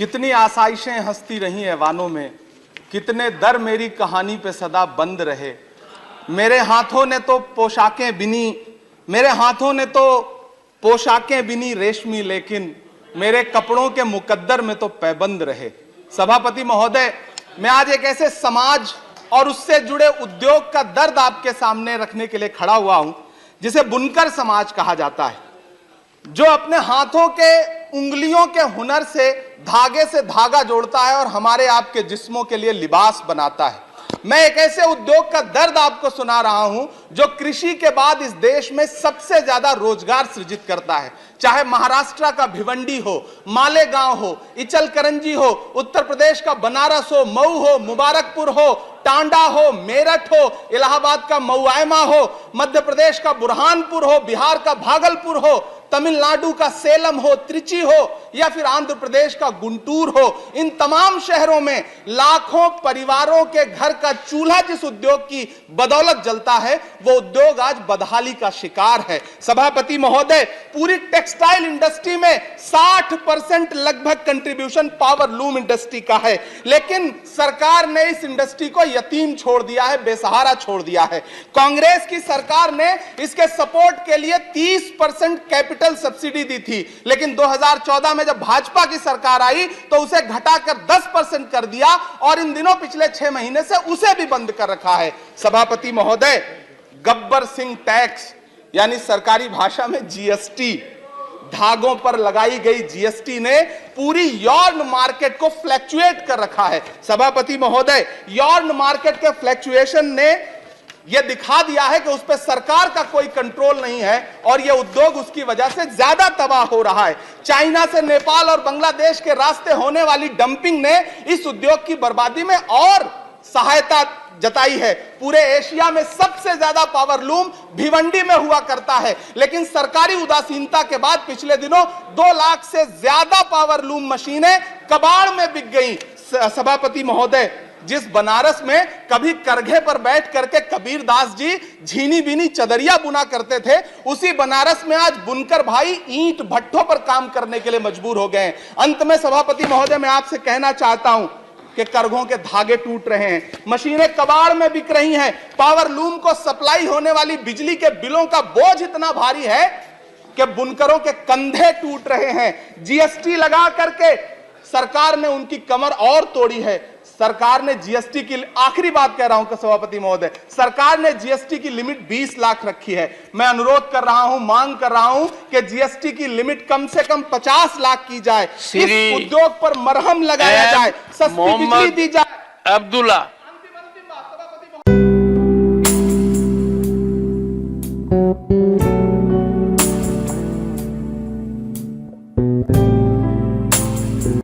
कितनी आसाइशें हंसती रही ऐवानों में, कितने दर मेरी कहानी पे सदा बंद रहे। मेरे हाथों ने तो पोशाकें बिनी, मेरे हाथों ने तो पोशाकें बिनी रेशमी, लेकिन मेरे कपड़ों के मुकद्दर में तो पैबंद रहे। सभापति महोदय, मैं आज एक ऐसे समाज और उससे जुड़े उद्योग का दर्द आपके सामने रखने के लिए खड़ा हुआ हूं जिसे बुनकर समाज कहा जाता है, जो अपने हाथों के उंगलियों के हुनर से धागा जोड़ता है और हमारे आपके जिस्मों के लिए लिबास बनाता है। मैं एक ऐसे उद्योग का दर्द आपको सुना रहा हूं जो कृषि के बाद इस देश में सबसे ज्यादा रोजगार सृजित करता है। चाहे महाराष्ट्र का भिवंडी हो, मालेगांव हो, इचलकरंजी हो, उत्तर प्रदेश का बनारस हो, मऊ हो, मुबारकपुर हो, टांडा हो, मेरठ हो, इलाहाबाद का मऊआयमा हो, मध्य प्रदेश का बुरहानपुर हो, बिहार का भागलपुर हो, तमिलनाडु का सेलम हो, त्रिची हो, या फिर आंध्र प्रदेश का गुंटूर हो, इन तमाम शहरों में लाखों परिवारों के घर का चूल्हा जिस उद्योग की बदौलत जलता है, वो उद्योग आज बदहाली का शिकार है। सभापति महोदय, पूरी टेक्सटाइल इंडस्ट्री में 60% लगभग कंट्रीब्यूशन पावर लूम इंडस्ट्री का है, लेकिन सरकार ने इस इंडस्ट्री को यतीम छोड़ दिया है, बेसहारा छोड़ दिया है। कांग्रेस की सरकार ने इसके सपोर्ट के लिए 30% कैपिटल सब्सिडी दी थी, लेकिन 2014 में जब भाजपा की सरकार आई तो उसे घटाकर 10% कर दिया और इन दिनों पिछले 6 महीने से उसे भी बंद कर रखा है। सभापति महोदय, गब्बर सिंह टैक्स यानी सरकारी भाषा में जीएसटी, धागों पर लगाई गई जीएसटी ने पूरी यॉर्न मार्केट को फ्लैक्चुएट कर रखा है। सभापति महोदय, यॉर्न मार्केट के फ्लैक्चुएशन ने यह दिखा दिया है कि उस पर सरकार का कोई कंट्रोल नहीं है और यह उद्योग उसकी वजह से ज्यादा तबाह हो रहा है। चाइना से नेपाल और बांग्लादेश के रास्ते होने वाली डंपिंग ने इस उद्योग की बर्बादी में और सहायता जताई है। पूरे एशिया में सबसे ज्यादा पावर लूम भिवंडी में हुआ करता है, लेकिन सरकारी उदासीनता के बाद पिछले दिनों 2 लाख से ज्यादा पावर लूम मशीनें कबाड़ में बिक गई। सभापति महोदय, जिस बनारस में कभी करघे पर बैठ करके कबीर दास जी झीनी बीनी चदरिया बुना करते थे, उसी बनारस में आज बुनकर भाई ईंट भट्ठों पर काम करने के लिए मजबूर हो गए। अंत में सभापति महोदय, मैं आपसे कहना चाहता हूं कि करघों के धागे टूट रहे हैं, मशीनें कबाड़ में बिक रही हैं, पावर लूम को सप्लाई होने वाली बिजली के बिलों का बोझ इतना भारी है कि बुनकरों के कंधे टूट रहे हैं। जीएसटी लगा करके सरकार ने उनकी कमर और तोड़ी है। सरकार ने जीएसटी की, आखिरी बात कह रहा हूं कि सभापति महोदय, सरकार ने जीएसटी की लिमिट 20 लाख रखी है। मैं अनुरोध कर रहा हूं, मांग कर रहा हूं कि जीएसटी की लिमिट कम से कम 50 लाख की जाए, इस उद्योग पर मरहम लगाया जाए, सस्ती बिजली दी जाए। अब्दुल्ला अंतिम बात सभापति महोदय।